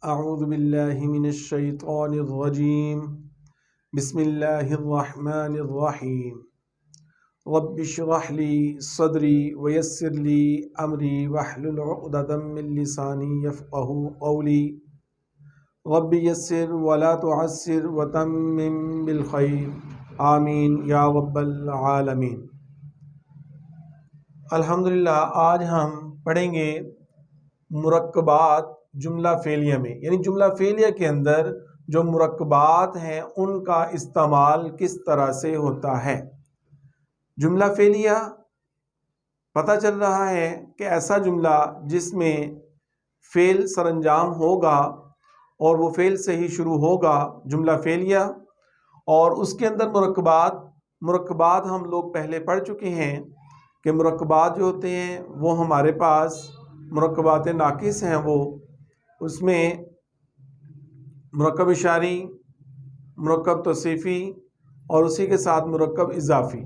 अऊज़ु बिल्लाहि मिनश शैतानिर रजीम। बिस्मिल्लाहिर रहमानिर रहीम। रब्बि इश्रह ली सदरी वयस्सिर ली अमरी वहलुल उक़दतम मिन लिसानी यफ़क़हू क़ौली। रब्बि यस्सिर वला तुअस्सिर वतम्मिम बिल खैर आमीन या रब्बल आलमीन। अल्हम्दुलिल्लाह, आज हम पढ़ेंगे मुरक्कबात जुमला फ़ेलिया में, यानी जुमला फ़ेलिया के अंदर जो मुरक्कबात हैं उनका इस्तेमाल किस तरह से होता है। जुमला फ़ेलिया पता चल रहा है कि ऐसा जुमला जिसमें फ़ेल सरअंजाम होगा और वो फ़ेल से ही शुरू होगा, जुमला फ़ेलिया। और उसके अंदर मुरक्कबात हम लोग पहले पढ़ चुके हैं कि मुरक्कबात जो होते हैं वो हमारे पास मुरक्कबात नाकिस हैं। वो उसमें मुरक्कब इशारी, मुरक्कब तौसीफ़ी और उसी के साथ मुरक्कब इज़ाफ़ी,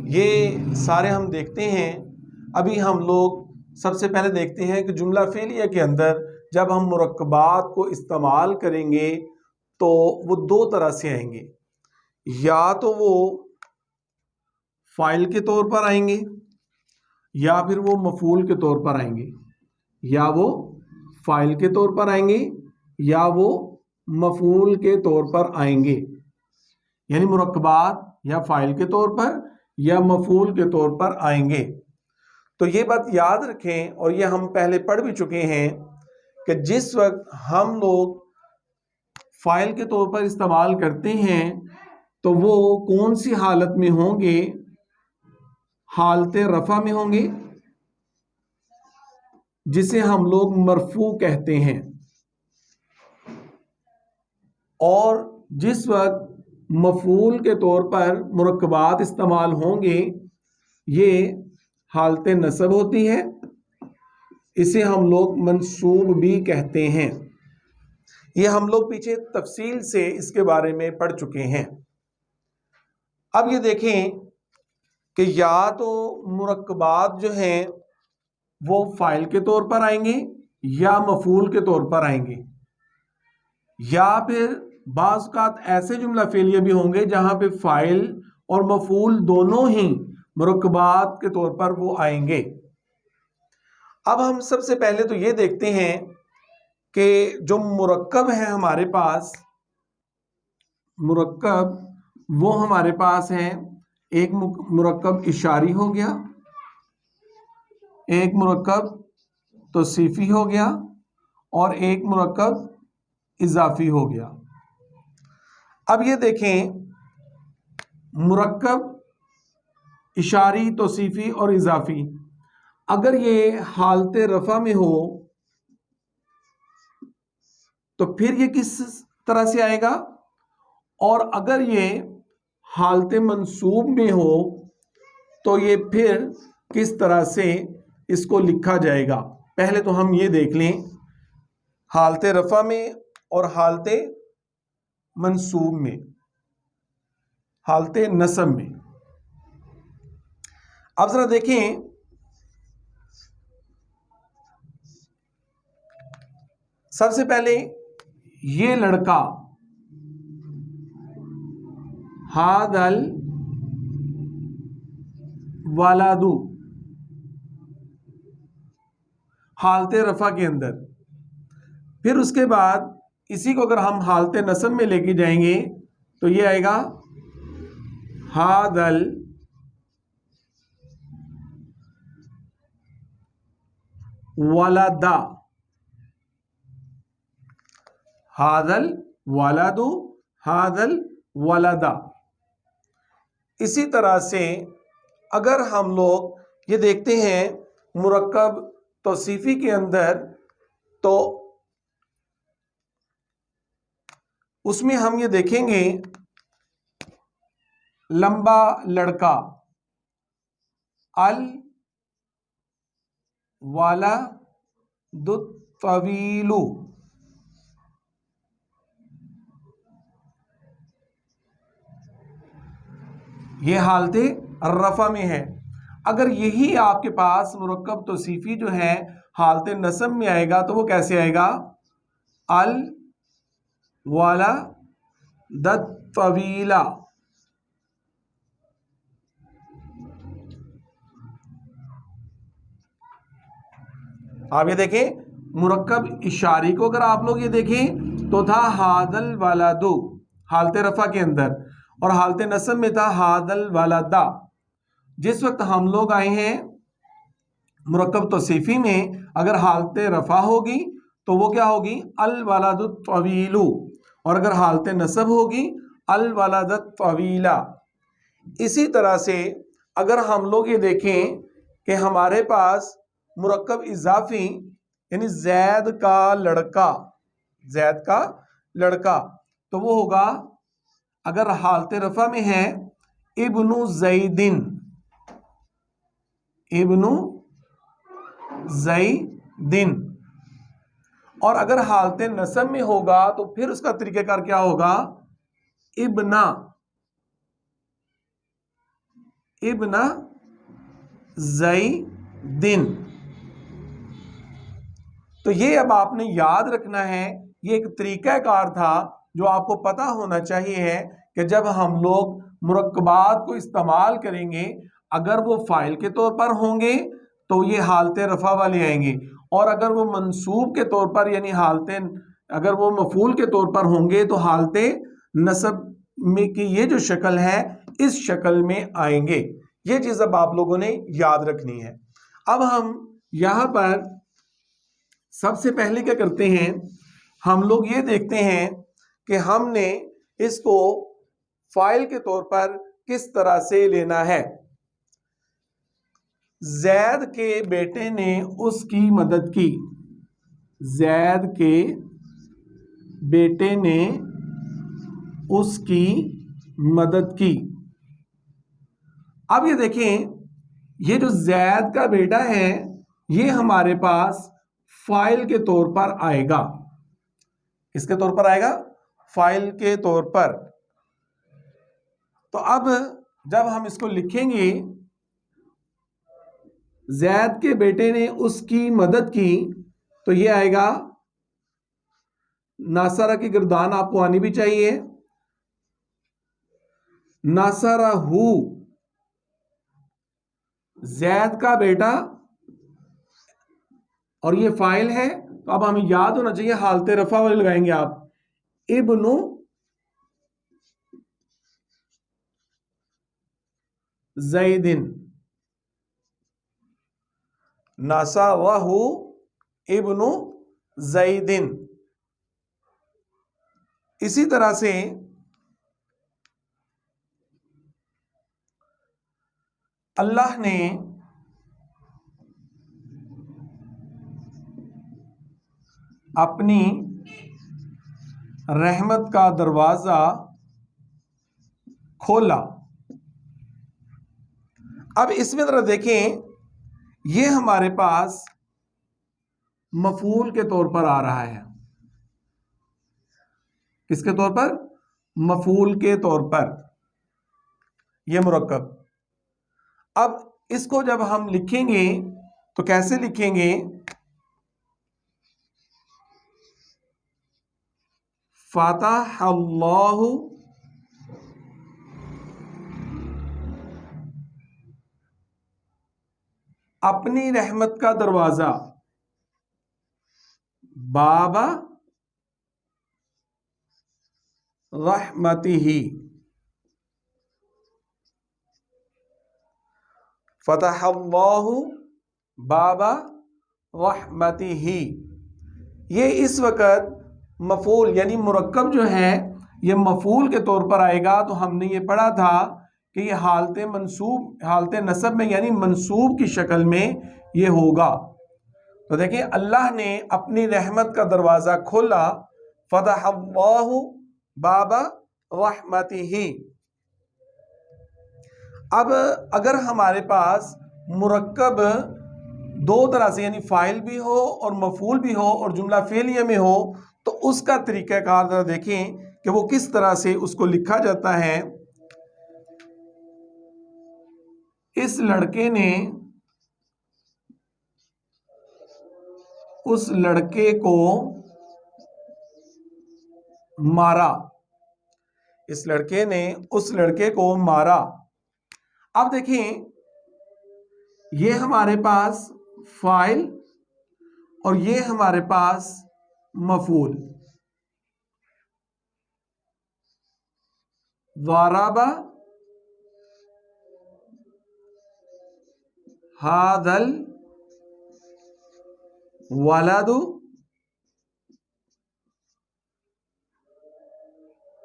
ये सारे हम देखते हैं। अभी हम लोग सबसे पहले देखते हैं कि जुमला फ़ेलिया के अंदर जब हम मुरक्कबात को इस्तेमाल करेंगे तो वो दो तरह से आएंगे। या तो वो फ़ाइल के तौर पर आएंगे या फिर वो मफ़ूल के तौर पर आएंगे। या वो फ़ाइल के तौर पर आएंगे या वो मफ़ूल के तौर पर आएंगे, यानी मुरक्कबात या फ़ाइल के तौर पर या मफ़ूल के तौर पर आएंगे। तो ये बात याद रखें, और ये हम पहले पढ़ भी चुके हैं कि जिस वक्त हम लोग फ़ाइल के तौर पर इस्तेमाल करते हैं तो वो कौन सी हालत में होंगे? हालते रफ़ा में होंगे, जिसे हम लोग मरफू कहते हैं। और जिस वक्त मफ़ूल के तौर पर मुरक्कबात इस्तेमाल होंगे, ये हालते नसब होती है, इसे हम लोग मंसूब भी कहते हैं। ये हम लोग पीछे तफसील से इसके बारे में पढ़ चुके हैं। अब ये देखें कि या तो मुरक्कबात जो हैं वो फ़ाइल के तौर पर आएंगे या मफ़ूल के तौर पर आएंगे, या फिर बाज़ औक़ात ऐसे जुमला फ़ेलिया भी होंगे जहाँ पे फ़ाइल और मफ़ूल दोनों ही मुरक्कबात के तौर पर वो आएंगे। अब हम सबसे पहले तो ये देखते हैं कि जो मुरक्कब है हमारे पास, मुरक्कब वो हमारे पास है, एक मुरक्कब इशारी हो गया, एक मुरक्कब तौसीफ़ी हो गया और एक मुरक्कब इज़ाफ़ी हो गया। अब ये देखें, मुरक्कब इशारी, तौसीफ़ी और इज़ाफ़ी अगर ये हालते रफ़ा में हो तो फिर ये किस तरह से आएगा, और अगर ये हालते मंसूब में हो तो ये फिर किस तरह से इसको लिखा जाएगा। पहले तो हम ये देख लें हालते रफ़ा में और हालते मंसूब में, हालते नसब में। अब ज़रा देखें, सबसे पहले ये लड़का, हादल वालादू, हालते रफ़ा के अंदर। फिर उसके बाद इसी को अगर हम हालते नसब में लेके जाएंगे तो ये आएगा हादल वलादा, हादल वलादू, हादल वलादा। इसी तरह से अगर हम लोग ये देखते हैं मुरक्कब तौसीफ़ी के अंदर, तो उसमें हम ये देखेंगे लंबा लड़का, अल वाला दुत्तवीलू, ये हालते रफ़ा में है। अगर यही आपके पास मुरक्कब तौसीफ़ी जो है हालते नसब में आएगा तो वो कैसे आएगा? अल वलद तवीला। आप ये देखें, मुरक्कब इशारी को अगर आप लोग ये देखें तो था हादल वलदु हालते रफा के अंदर, और हालते नस्ब में था हादल वलदा। जिस वक्त हम लोग आए हैं मुरक्कब तौसीफी में, अगर हालते रफा होगी तो वो क्या होगी, अल वलदु तवीलु, और अगर हालते नस्ब होगी अल वलद तवीला। इसी तरह से अगर हम लोग ये देखें कि हमारे पास मुरक्कब इजाफी यानी जैद का लड़का, जैद का लड़का, तो वो होगा, अगर हालते रफा में है इब्नु जैदिन, इब्नु जैदिन, और अगर हालते नस्ब में होगा तो फिर उसका तरीक़ाकार क्या होगा, इब्ना, इब्ना जैदिन। तो ये अब आपने याद रखना है, ये एक तरीक़ाकार था जो आपको पता होना चाहिए है कि जब हम लोग मुरक्कबात को इस्तेमाल करेंगे, अगर वो फ़ाइल के तौर पर होंगे तो ये हालते रफ़ा वाले आएंगे, और अगर वो मंसूब के तौर पर यानी हालते, अगर वो मफ़ूल के तौर पर होंगे तो हालते नस्ब में की ये जो शक्ल है इस शक्ल में आएंगे। ये चीज़ अब आप लोगों ने याद रखनी है। अब हम यहाँ पर सबसे पहले क्या करते हैं, हम लोग ये देखते हैं कि हमने इसको फाइल के तौर पर किस तरह से लेना है। जैद के बेटे ने उसकी मदद की, जैद के बेटे ने उसकी मदद की। अब ये देखें, ये जो जैद का बेटा है ये हमारे पास फाइल के तौर पर आएगा। किसके तौर पर आएगा, फाइल के तौर पर। तो अब जब हम इसको लिखेंगे, जैद के बेटे ने उसकी मदद की, तो ये आएगा, नासरा की गर्दान आपको आनी भी चाहिए, नासरहू, जैद का बेटा, और ये फाइल है। तो अब हमें याद होना चाहिए, हालते रफा वाले लगाएंगे आप, इब्नु जैदिन, नसरहू इब्नु जैदिन। इसी तरह से अल्लाह ने अपनी रहमत का दरवाजा खोला। अब इसमें जरा देखें, ये हमारे पास मफूल के तौर पर आ रहा है। किसके तौर पर, मफूल के तौर पर ये मुरक्कब। अब इसको जब हम लिखेंगे तो कैसे लिखेंगे, फ़तहल्लाहु अपनी रहमत का दरवाजा, बाबा रहमतिही, फ़तहल्लाहु बाबा रहमतिही। ये इस वक्त मफूल यानी मुरक्कब जो है ये मफूल के तौर पर आएगा। तो हमने ये पढ़ा था कि ये हालते मंसूब, हालते नसब में यानी मंसूब की शक्ल में ये होगा। तो देखिए, अल्लाह ने अपनी रहमत का दरवाज़ा खोला, फ़तहल्लाहु बाबा रहमतिही। अब अगर हमारे पास मुरक्कब दो तरह से यानी फ़ाइल भी हो और मफूल भी हो और जुमला फ़ेलिया में हो, तो उसका तरीक़ाकार ज़रा देखें कि वो किस तरह से उसको लिखा जाता है। इस लड़के ने उस लड़के को मारा, इस लड़के ने उस लड़के को मारा। अब देखें, ये हमारे पास फाइल और ये हमारे पास मफूल। वाराबा हादल वलदु,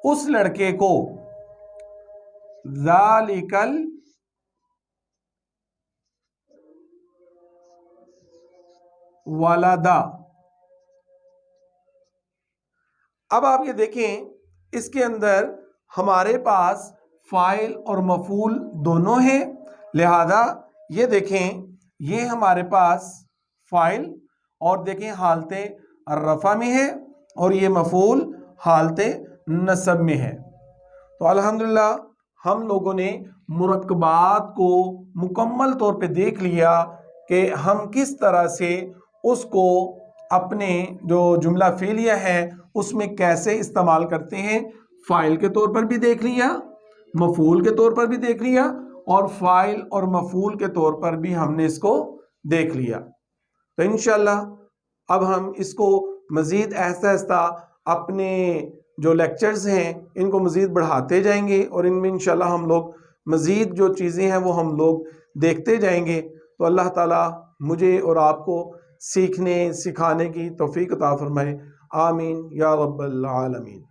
उस लड़के को, ज़ालिकल वलदा। अब आप ये देखें, इसके अंदर हमारे पास फाइल और मफूल दोनों हैं, लिहाजा ये देखें, ये हमारे पास फाइल और देखें हालते रफ़ा में है और ये मफूल हालते नसब में है। तो अल्हम्दुलिल्लाह हम लोगों ने मुरक्कबात को मुकम्मल तौर पे देख लिया कि हम किस तरह से उसको अपने जो जुमला फ़ेलिया है उसमें कैसे इस्तेमाल करते हैं। फ़ाइल के तौर पर भी देख लिया, मफूल के तौर पर भी देख लिया और फ़ाइल और मफूल के तौर पर भी हमने इसको देख लिया। तो इंशाअल्लाह अब हम इसको मज़ीद आहिस्ता आहिस्ता अपने जो लेक्चर्स हैं इनको मज़ीद बढ़ाते जाएंगे और इनमें इंशाअल्लाह हम लोग मज़ीद जो चीज़ें हैं वो हम लोग देखते जाएंगे। तो अल्लाह ताला मुझे और आपको सीखने सिखाने की तौफीक अता फरमाए। आमीन या रब्बल आलमीन।